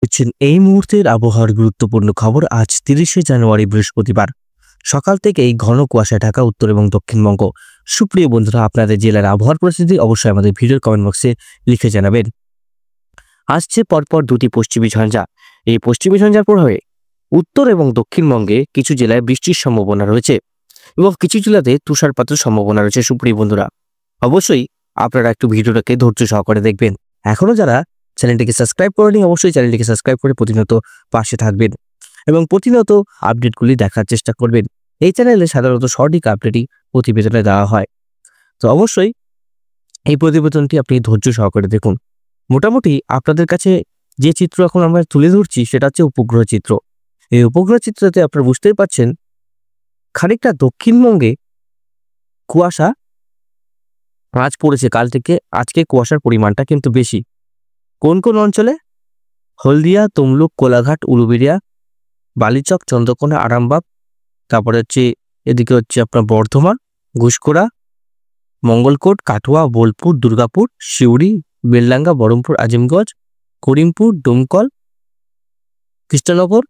হচ্ছেন এই মুহূর্তের আবহাওয়ার গুরুত্বপূর্ণ খবর। আজ 30শে জানুয়ারি বৃহস্পতিবার সকাল থেকেই ঘন কুয়াশায় ঢাকা উত্তর এবং দক্ষিণবঙ্গ। সুপ্রিয় বন্ধুরা, আপনাদের জেলার আবহাওয়ার পরিস্থিতি অবশ্যই আমাদের ভিডিওর কমেন্ট বক্সে লিখে জানাবেন। আসছে পরপর দুটি পশ্চিমী ঝঞ্ঝা। এই পশ্চিমী ঝঞ্ঝার প্রভাবে উত্তর এবং দক্ষিণবঙ্গে কিছু জেলায় বৃষ্টির সম্ভাবনা রয়েছে এবং কিছু জেলাতে তুষারপাতের সম্ভাবনা রয়েছে। সুপ্রিয় বন্ধুরা, অবশ্যই আপনারা একটু ভিডিওটাকে ধৈর্য সহকারে দেখবেন। এখনো যারা চ্যানেলটিকে সাবস্ক্রাইব করেনি, অবশ্যই চ্যানেলটিকে সাবস্ক্রাইব করে প্রতিনিয়ত পাশে থাকবেন এবং প্রতিনিয়ত আপডেটগুলি দেখার চেষ্টা করবেন। এই চ্যানেলে সাধারণত সঠিক আপডেটই প্রতিবেদনে দেওয়া হয়, তো অবশ্যই এই প্রতিবেদনটি আপনি ধৈর্য সহকারে দেখুন। মোটামুটি আপনাদের কাছে যে চিত্র এখন আমরা তুলে ধরছি সেটা হচ্ছে উপগ্রহ চিত্র। এই উপগ্রহ চিত্রতে আপনারা বুঝতেই পারছেন খানিকটা দক্ষিণবঙ্গে কুয়াশা আজ পড়েছে। কাল থেকে আজকে কুয়াশার পরিমাণটা কিন্তু বেশি। কোন কোন অঞ্চলে? হলদিয়া, তমলুক, কোলাঘাট, উলুবেড়িয়া, বালিচক, চন্দ্রকোনা, আরামবাগ, তারপরে হচ্ছে এদিকে হচ্ছে আপনার বর্ধমান, ঘুষকোড়া, মঙ্গলকোট, কাটোয়া, বোলপুর, দুর্গাপুর, সিউড়ি, বেলডাঙ্গা, বহরমপুর, আজিমগঞ্জ, করিমপুর, ডোমকল, কৃষ্ণনগর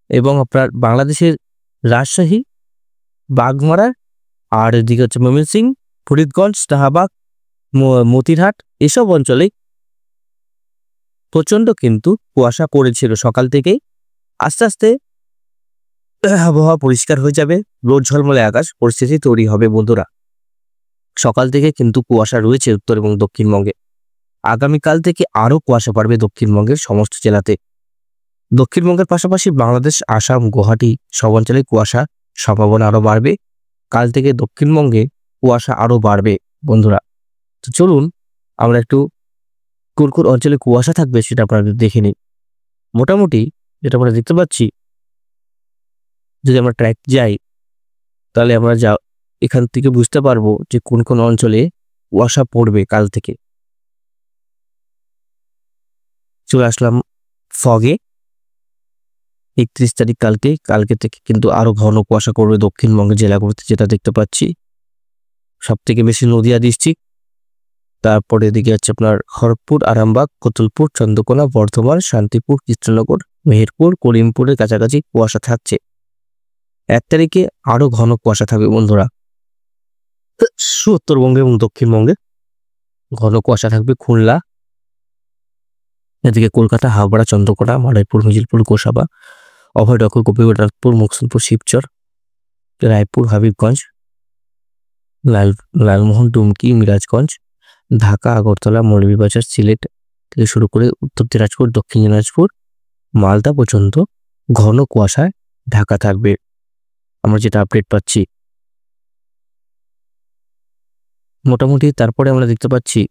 এবং আপনার বাংলাদেশের রাজশাহী, বাগমারা, আর এদিকে হচ্ছে ময়মনসিংহ, ফরিদগঞ্জ, শাহবাগ, মতিরহাট, এসব অঞ্চলে প্রচণ্ড কিন্তু কুয়াশা পড়েছিল সকাল থেকেই। আস্তে আস্তে আবহাওয়া পরিষ্কার হয়ে যাবে, রোদ ঝলমলে আকাশ পরিস্থিতি তৈরি হবে। বন্ধুরা, সকাল থেকে কিন্তু কুয়াশা রয়েছে উত্তর এবং দক্ষিণবঙ্গে। আগামীকাল থেকে আরও কুয়াশা পড়বে দক্ষিণবঙ্গের সমস্ত জেলাতে। দক্ষিণবঙ্গের পাশাপাশি বাংলাদেশ, আসাম, গুয়াহাটি সব অঞ্চলে কুয়াশা সম্ভাবনা আরও বাড়বে। কাল থেকে দক্ষিণবঙ্গে কুয়াশা আরও বাড়বে বন্ধুরা। তো চলুন আমরা একটু কোন কোন অঞ্চলে কুয়াশা থাকবে সেটা আপনাদের দেখে নিই। মোটামুটি যেটা আমরা দেখতে পাচ্ছি, যদি আমরা ট্র্যাক যাই তাহলে আমরা এখান থেকে বুঝতে পারবো যে কোন কোন অঞ্চলে কুয়াশা পড়বে কাল থেকে। চলে আসলাম ফগে। 31 তারিখ কালকে থেকে কিন্তু আরো ঘন কুয়াশা করবে দক্ষিণবঙ্গের জেলাগুলোতে, যেটা দেখতে পাচ্ছি। সব থেকে বেশি নদিয়া ডিস্ট্রিক্ট, তারপরে এদিকে আছে আপনার খড়গপুর, আরামবাগ, কতুলপুর, চন্দ্রকোনা, বর্ধমান, শান্তিপুর, কৃষ্ণনগর, মেহেরপুর, করিমপুরের কাছাকাছি কুয়াশা থাকছে। 1 তারিখে আরো ঘন কুয়াশা থাকবে বন্ধুরা। উত্তরবঙ্গে এবং দক্ষিণবঙ্গে ঘন কুয়াশা থাকবে। খুলনা, এদিকে কলকাতা, হাওড়া, চন্দ্রকোনা, মাদারীপুর, মিজিলপুর, গোসাবা, অভয়নগর, গোপীনাথপুর, মুকসুদপুর, শিবচর, রায়পুর, হাবিবগঞ্জ, লালমোহন, ডুমকি, মিরাজগঞ্জ, ঢাকা, আগরতলা, মৌলভীবাজার, সিলেট থেকে শুরু করে উত্তর দিনাজপুর, দক্ষিণ দিনাজপুর, মালদা পর্যন্ত ঘন কুয়াশায় ঢাকা থাকবে, আমরা যেটা আপডেট পাচ্ছি। মোটামুটি তারপরে আমরা দেখতে পাচ্ছি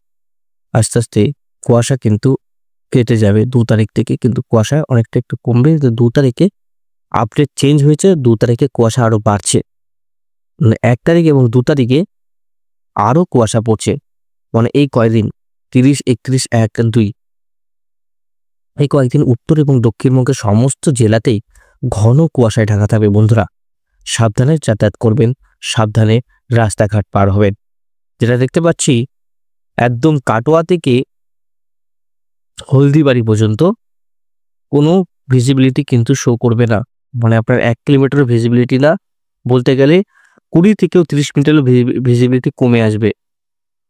আস্তে আস্তে কুয়াশা কিন্তু কেটে যাবে। 2 তারিখ থেকে কিন্তু কুয়াশা অনেকটা একটু কমবে। 2 তারিখে আপডেট চেঞ্জ হয়েছে, 2 তারিখে কুয়াশা আরো বাড়ছে। 1 তারিখ এবং 2 তারিখে আরো কুয়াশা পড়ছে। মানে এই কয়েকদিন 30, 31, 1, 2 এই কয়েকদিন উত্তর এবং দক্ষিণবঙ্গের সমস্ত জেলাতেই ঘন কুয়াশায় ঢাকা থাকবে বন্ধুরা। সাবধানে যাতায়াত করবেন, সাবধানে রাস্তাঘাট পার হবেন। যেটা দেখতে পাচ্ছি একদম কাটোয়া থেকে হলদিবাড়ি পর্যন্ত কোনো ভিজিবিলিটি কিন্তু শো করবে না। মানে আপনার 1 কিলোমিটার ভিজিবিলিটি না, বলতে গেলে 20 থেকেও 30 মিটারের ভিজিবিলিটি কমে আসবে।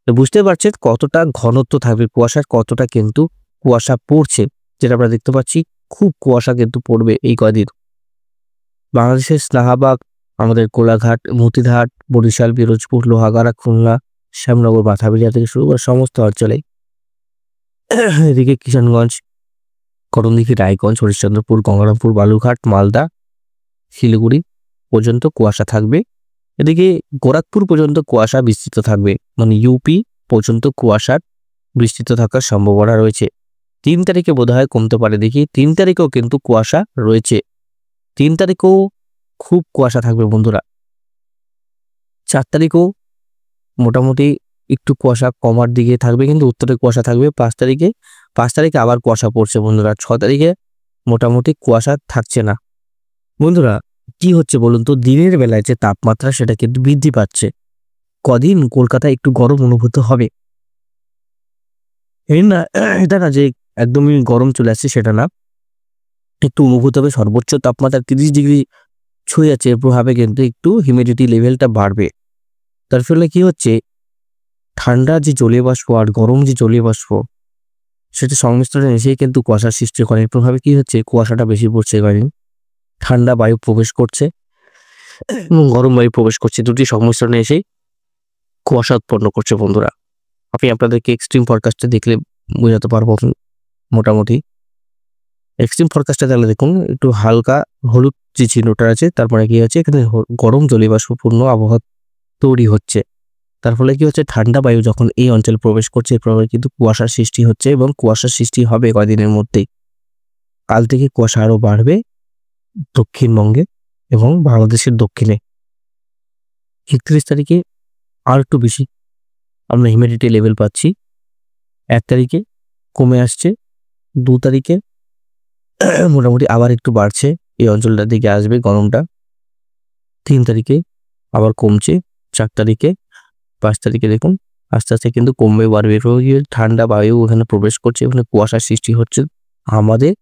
তো বুঝতে পারছেন কতটা ঘনত্ব থাকবে কুয়াশার, কতটা কিন্তু কুয়াশা পড়ছে। যেটা আমরা দেখতে পাচ্ছি খুব কুয়াশা কিন্তু পড়বে এই কদিন। বাংলাদেশের শাহবাগ, আমাদের কোলাঘাট, মতিরহাট, বরিশাল, পিরোজপুর, লোহাগাড়া, খুলনা, শ্যামনগর, মাথাবিড়িয়া থেকে শুরু করে সমস্ত অঞ্চলে, এদিকে কিষানগঞ্জ, করণদিঘি, রায়গঞ্জ, হরিশ্চন্দ্রপুর, গঙ্গারামপুর, বালুঘাট, মালদা, শিলিগুড়ি পর্যন্ত কুয়াশা থাকবে। এদিকে গোরখপুর পর্যন্ত কুয়াশা বিস্তৃত থাকবে, মানে ইউপি পর্যন্ত কুয়াশার বিস্তৃত থাকার সম্ভাবনা রয়েছে। 3 তারিখে বোধহয় কমতে পারে, দেখি 3 তারিখেও কিন্তু কুয়াশা রয়েছে। 3 তারিখেও খুব কুয়াশা থাকবে বন্ধুরা। 4 তারিখেও মোটামুটি একটু কুয়াশা কমার দিকে থাকবে, কিন্তু উত্তরে কুয়াশা থাকবে। 5 তারিখে আবার কুয়াশা পড়ছে বন্ধুরা। 6 তারিখে মোটামুটি কুয়াশা থাকছে না। বন্ধুরা, কি হচ্ছে বলুন তো, দিনের বেলায় যে তাপমাত্রা সেটা কিন্তু বৃদ্ধি পাচ্ছে। কদিন কলকাতায় একটু গরম অনুভূত হবে, এটা না যে একদমই গরম চলে আসছে সেটা না, একটু অনুভূত হবে। সর্বোচ্চ তাপমাত্রা 30 ডিগ্রি ছুঁয়ে যাচ্ছে, এর প্রভাবে কিন্তু একটু হিউমিডিটি লেভেলটা বাড়বে। তার ফলে কি হচ্ছে, ঠান্ডা যে জলীয় বাষ্প আর গরম যে জলীয় বাষ্প সেটা সংমিশ্রণে এসেই কিন্তু কুয়াশার সৃষ্টি করে। এর প্রভাবে কি হচ্ছে, কুয়াশাটা বেশি পড়ছে এবারে। ঠান্ডা বায়ু প্রবেশ করছে এবং গরম বায়ু প্রবেশ করছে, দুটি সংমিশ্রণে এসেই কুয়াশা উৎপন্ন করছে বন্ধুরা। আমি আপনাদেরকে এক্সট্রিম ফরকাস্টে দেখলে বোঝাতে পারবো মোটামুটি। এক্সট্রিম ফরকাস্টে তাহলে দেখুন একটু হালকা হলুদ যে চিহ্নটা আছে, তারপরে কি হচ্ছে, এখানে গরম জলীয়বাষ্পপূর্ণ আবহাওয়া তৈরি হচ্ছে। তার ফলে কি হচ্ছে, ঠান্ডা বায়ু যখন এই অঞ্চলে প্রবেশ করছে, এর প্রভাবে কিন্তু কুয়াশার সৃষ্টি হচ্ছে এবং কুয়াশার সৃষ্টি হবে কয়দিনের মধ্যেই। কাল থেকে কুয়াশা আরো বাড়বে দক্ষিণবঙ্গে এবং বাংলাদেশের দক্ষিণে। 31 তারিখে আর একটু বেশি আমরা হিউমিডিটি লেভেল পাচ্ছি। 1 তারিখে কমে আসছে, 2 তারিখে মোটামুটি আবার একটু বাড়ছে, এই অঞ্চলটার দিকে আসবে গরমটা। 3 তারিখে আবার কমছে, 4 তারিখে, 5 তারিখে দেখুন আস্তে আস্তে কিন্তু কমবে বাড়বে। ঠান্ডা বায়ু ওখানে প্রবেশ করছে, ওখানে কুয়াশার সৃষ্টি হচ্ছে আমাদের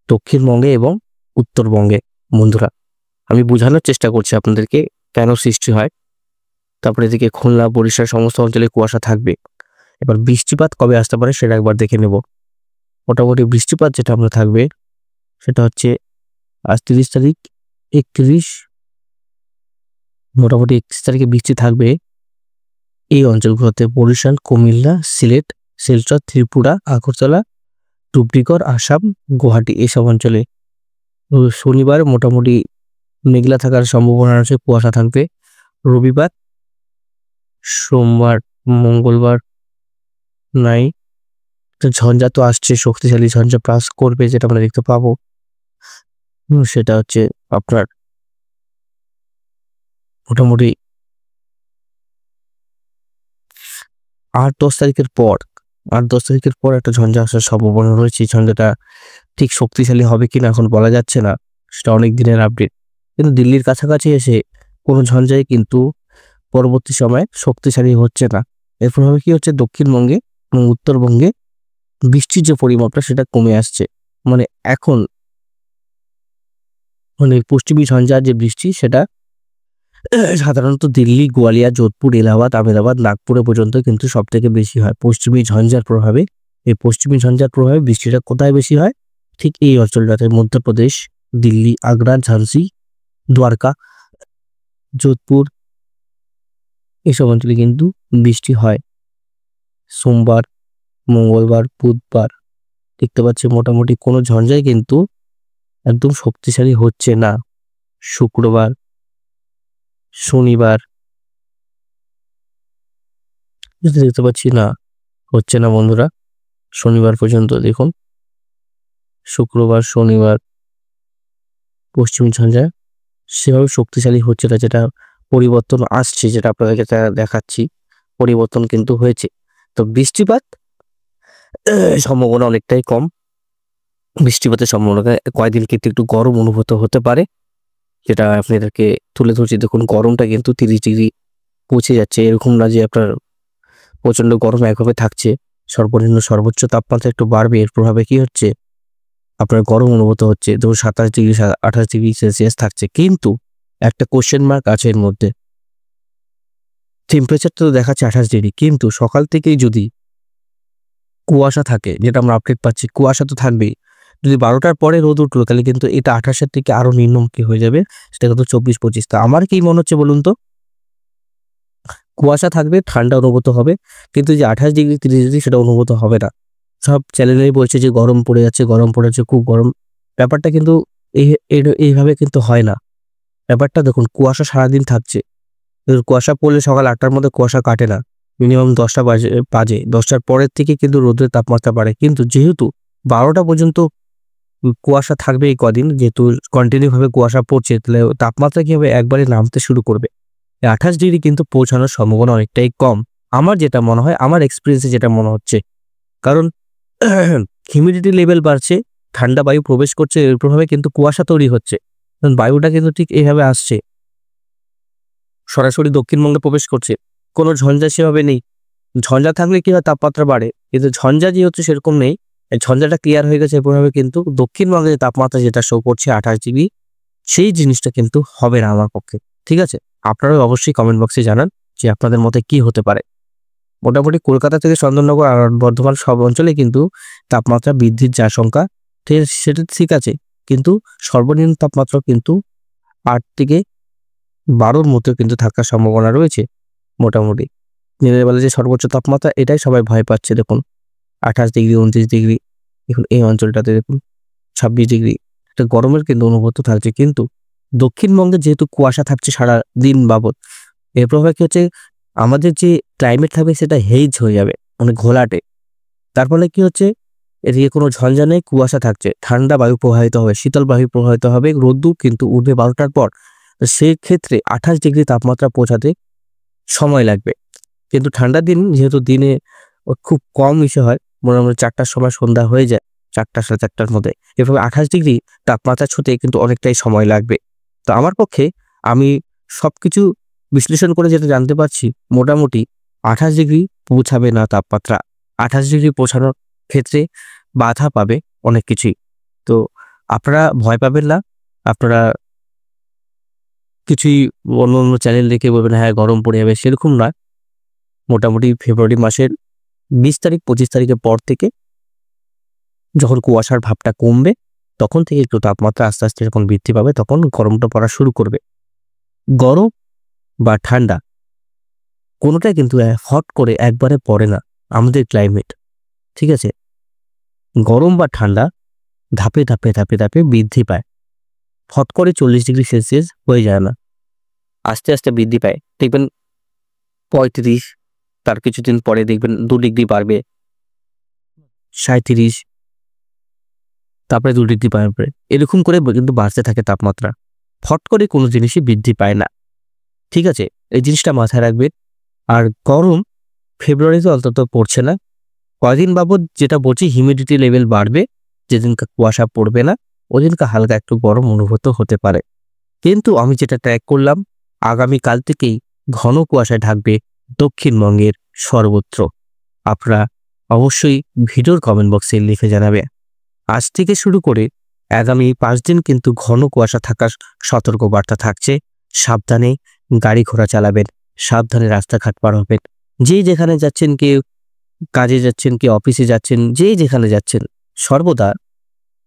দক্ষিণবঙ্গে এবং উত্তরবঙ্গে। বন্ধুরা, আমি বোঝানোর চেষ্টা করছি আপনাদেরকে কেন সৃষ্টি হয়। তারপরে এদিকে খুলনা, বরিশাল সমস্ত অঞ্চলে কুয়াশা থাকবে। এবার বৃষ্টিপাত কবে আসতে পারে সেটা একবার দেখে নেব। মোটামুটি বৃষ্টিপাত যেটা আমরা থাকবে সেটা হচ্ছে আজ 30 তারিখ, 31, মোটামুটি 31 তারিখে বৃষ্টি থাকবে এই অঞ্চলগুলোতে: বরিশাল, কুমিল্লা, সিলেট, শিলচর, ত্রিপুরা, আগরতলা, ডুবরিগড়, আসাম, গুয়াহাটি, এসব অঞ্চলে। শনিবার মোটামুটি মেঘলা থাকার সম্ভাবনা আছে, কুয়াশা থাকবে। রবিবার, সোমবার, মঙ্গলবার নাই। ঝঞ্ঝা তো আসছে, শক্তিশালী ঝঞ্ঝা পাস করবে, যেটা আমরা দেখতে পাবো। সেটা হচ্ছে আপনার মোটামুটি 8-10 তারিখের পর। 8-10 তারিখের পর একটা ঝঞ্ঝা আসার সম্ভাবনা রয়েছে। ঝঞ্ঝাটা ঠিক শক্তিশালী হবে কিনা এখন বলা যাচ্ছে না, সেটা অনেক দিনের আপডেট। কিন্তু দিল্লির কাছাকাছি এসে কোনো ঝঞ্ঝাই কিন্তু পরবর্তী সময়ে শক্তিশালী হচ্ছে না। এর প্রভাবে কি হচ্ছে, দক্ষিণবঙ্গে এবং উত্তরবঙ্গে বৃষ্টির যে পরিমাপটা সেটা কমে আসছে। মানে এখন পশ্চিমী ঝঞ্ঝার যে বৃষ্টি সেটা সাধারণত দিল্লি, গোয়ালিয়া, যোধপুর, এলাহাবাদ, আমেদাবাদ, নাগপুরে পর্যন্ত কিন্তু সব থেকে বেশি হয় পশ্চিমী ঝঞ্ঝার প্রভাবে। এই পশ্চিমী ঝঞ্ঝার প্রভাবে বৃষ্টিটা কোথায় বেশি হয়, ঠিক এই অঞ্চলটাতে: মধ্যপ্রদেশ, দিল্লি, আগ্রা, ঝান্সি, দ্বারকা, যোধপুর, এসব অঞ্চলে কিন্তু বৃষ্টি হয়। সোমবার, মঙ্গলবার, বুধবার দেখতে পাচ্ছি মোটামুটি কোনো ঝঞ্ঝাই কিন্তু একদম শক্তিশালী হচ্ছে না। শুক্রবার, শনিবার দেখতে পাচ্ছি না, হচ্ছে না বন্ধুরা। শনিবার পর্যন্ত দেখুন, শুক্রবার, শনিবার পশ্চিমী ঝঞ্ঝা সেভাবে শক্তিশালী হচ্ছে না। যেটা পরিবর্তন আসছে, যেটা আপনাদেরকে দেখাচ্ছি, পরিবর্তন কিন্তু হয়েছে। তো বৃষ্টিপাত সম্ভাবনা অনেকটাই কম। বৃষ্টিপাতের সম্ভাবনা কয়েকদিন কিন্তু একটু গরম অনুভূত হতে পারে, যেটা আপনাদেরকে তুলে ধরছি। দেখুন গরমটা কিন্তু 30 ডিগ্রি পৌঁছে যাচ্ছে, এরকম না যে আপনার প্রচন্ড গরম একভাবে থাকছে। সর্বনিম্ন সর্বোচ্চ তাপমাত্রা একটু বাড়বে, এর প্রভাবে কি হচ্ছে, আপনার গরম অনুভূত হচ্ছে। ধরুন 27 ডিগ্রি, 28 ডিগ্রি সেলসিয়াস থাকছে, কিন্তু একটা কোশ্চেন মার্ক আছে এর মধ্যে। টেম্পারেচার তো দেখাচ্ছে 28 ডিগ্রি, কিন্তু সকাল থেকেই যদি কুয়াশা থাকে, যেটা আমরা আপডেট পাচ্ছি, কুয়াশা তো থাকবেই। যদি 12টার পরে রোদ উঠলো তাহলে কিন্তু এটা 28-এর থেকে আরো নিম্নমুখী হয়ে যাবে, সেটা কিন্তু 24-25। তা আমার কি মনে হচ্ছে বলুন তো, কুয়াশা থাকবে, ঠান্ডা অনুভূত হবে, কিন্তু যে 28 ডিগ্রি 30 ডিগ্রি সেটা অনুভূত হবে না। সব চ্যানেলেই বলছে যে গরম পড়ে যাচ্ছে, গরম পড়ে যাচ্ছে, খুব গরম। ব্যাপারটা কিন্তু এইভাবে কিন্তু হয় না। ব্যাপারটা দেখুন, কুয়াশা সারাদিন থাকছে। কুয়াশা পড়লে সকাল 8টার মধ্যে কুয়াশা কাটে না, মিনিমাম 10টা বাজে। 10টার পরের থেকে কিন্তু রোদের তাপমাত্রা বাড়ে। কিন্তু যেহেতু 12টা পর্যন্ত কুয়াশা থাকবে এই কদিন, যেহেতু কন্টিনিউ ভাবে কুয়াশা পড়ছে, তাহলে তাপমাত্রা কি হবে, একবারে নামতে শুরু করবে। 28 ডিগ্রি কিন্তু পৌঁছানোর সম্ভাবনা অনেকটাই কম, আমার যেটা মনে হয়, আমার এক্সপিরিয়েন্সে যেটা মনে হচ্ছে। কারণ হিউমিডিটি লেভেল বাড়ছে, ঠান্ডা বায়ু প্রবেশ করছে, এর প্রভাবে কিন্তু কুয়াশা তৈরি হচ্ছে। বায়ুটা কিন্তু ঠিক এইভাবে আসছে, সরাসরি দক্ষিণবঙ্গে প্রবেশ করছে, কোনো ঝঞ্ঝা সেভাবে নেই। ঝঞ্ঝা থাকলে কি হয়, তাপমাত্রা বাড়ে, কিন্তু ঝঞ্ঝা যে হচ্ছে সেরকম নেই। এই ঝঞ্ঝাটা ক্লিয়ার হয়ে গেছে এভাবে, কিন্তু দক্ষিণবঙ্গে তাপমাত্রা যেটা শো করছে 28 ডিগ্রি, সেই জিনিসটা কিন্তু হবে না আমার পক্ষে। ঠিক আছে, আপনারাও অবশ্যই কমেন্ট বক্সে জানান যে আপনাদের মতে কি হতে পারে। মোটামুটি কলকাতা থেকে চন্দননগর আর বর্ধমান সব অঞ্চলে কিন্তু তাপমাত্রা বৃদ্ধির যে আশঙ্কা, সেটা ঠিক আছে, কিন্তু সর্বনিম্ন তাপমাত্রা কিন্তু 8 থেকে 12-র মধ্যে কিন্তু থাকার সম্ভাবনা রয়েছে। মোটামুটি দিনের বেলা যে সর্বোচ্চ তাপমাত্রা, এটাই সবাই ভয় পাচ্ছে। দেখুন 28 ডিগ্রি, 29 ডিগ্রি, দেখুন এই অঞ্চলটাতে দেখুন 26 ডিগ্রি, একটা গরমের কিন্তু অনুভূত থাকছে। কিন্তু দক্ষিণবঙ্গে যেহেতু কুয়াশা থাকছে সারা দিন বাবদ, এর প্রভাবে কি হচ্ছে, আমাদের যে ক্লাইমেট থাকবে সেটা হেজ হয়ে যাবে, মানে ঘোলাটে। তার ফলে কি হচ্ছে, এদিকে কোনো ঝঞ্ঝা নেই, কুয়াশা থাকছে, ঠান্ডা বায়ু প্রবাহিত হবে, শীতল বায়ু প্রবাহিত হবে, রোদ্দুর কিন্তু উঠবে 12টার পর। সেই ক্ষেত্রে 28 ডিগ্রি তাপমাত্রা পৌঁছাতে সময় লাগবে। কিন্তু ঠান্ডার দিন যেহেতু দিনে খুব কম ইসে হয়, মোটামুটি 4টার সময় সন্ধ্যা হয়ে যায়, 4টা সাড়ে 4টার মধ্যে, এভাবে 28 ডিগ্রি তাপমাত্রা ছুঁতে কিন্তু অনেকটাই সময় লাগবে। তো আমার পক্ষে আমি সবকিছু বিশ্লেষণ করে যেটা জানতে পারছি, মোটামুটি 28 ডিগ্রি পৌঁছাবে না তাপমাত্রা। 28 ডিগ্রি পৌঁছানোর ক্ষেত্রে বাধা পাবে অনেক কিছুই। তো আপনারা ভয় পাবেন না। আপনারা কিছুই অন্য অন্য চ্যানেল দেখে বলবেন হ্যাঁ গরম পড়ে যাবে, সেরকম নয়। মোটামুটি ফেব্রুয়ারি মাসের 20 তারিখ 25 তারিখের পর থেকে যখন কুয়াশার ভাবটা কমবে, তখন থেকে একটু তাপমাত্রা আস্তে আস্তে যখন বৃদ্ধি পাবে, তখন গরমটা পড়া শুরু করবে। গরম বা ঠান্ডা কোনোটাই কিন্তু হট করে একবারে পড়ে না আমাদের ক্লাইমেট। ঠিক আছে, গরম বা ঠান্ডা ধাপে ধাপে ধাপে ধাপে বৃদ্ধি পায়। হট করে 40 ডিগ্রি সেলসিয়াস হয়ে যায় না, আস্তে আস্তে বৃদ্ধি পায়। দেখবেন 35, তার কিছুদিন পরে দেখবেন 2 ডিগ্রি বাড়বে, 37, তারপরে 2 ডিগ্রি বাড়বে, এরকম করে কিন্তু বাড়তে থাকে তাপমাত্রা। ফট করে কোনো জিনিসই বৃদ্ধি পায় না। ঠিক আছে, এই জিনিসটা মাথায় রাখবে। আর গরম ফেব্রুয়ারিতে অন্তত পড়ছে না, কয়দিন বাবদ যেটা বলছি, হিউমিডিটি লেভেল বাড়বে, যেদিনকে কুয়াশা পড়বে না ওদিনকে হালকা একটু গরম অনুভূত হতে পারে। কিন্তু আমি যেটা ট্র্যাক করলাম, আগামীকাল থেকেই ঘন কুয়াশায় ঢাকবে দক্ষিণবঙ্গের সর্বত্র। আপনারা অবশ্যই ভিডিওর কমেন্ট বক্সে লিখে জানাবে। আজ থেকে শুরু করে আগামী 5 দিন কিন্তু ঘন কুয়াশা থাকার সতর্কবার্তা থাকছে। সাবধানে গাড়ি ঘোড়া চালাবেন, সাবধানে রাস্তাঘাট পার হবেন। যেই যেখানে যাচ্ছেন, কেউ কাজে যাচ্ছেন, কেউ অফিসে যাচ্ছেন, যেই যেখানে যাচ্ছেন, সর্বদা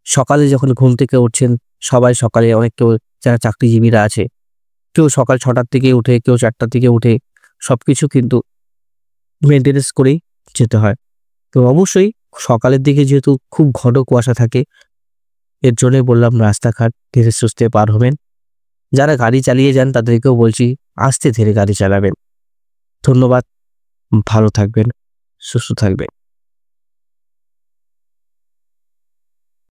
সকালে যখন ঘুম থেকে উঠছেন, সবাই সকালে, অনেক কেউ যারা চাকরিজীবীরা আছে, কেউ সকাল 6টার থেকে উঠে, কেউ 4টার থেকে উঠে, সবকিছু কিন্তু মেনটেনেন্স করেই যেতে হয়। তো অবশ্যই সকালের দিকে যেহেতু খুব ঘন কুয়াশা থাকে, এর জন্যই বললাম রাস্তাঘাট ধীরে সুস্থে পার হবেন। যারা গাড়ি চালিয়ে যান তাদেরকেও বলছি আস্তে ধীরে গাড়ি চালাবেন। ধন্যবাদ, ভালো থাকবেন, সুস্থ থাকবেন।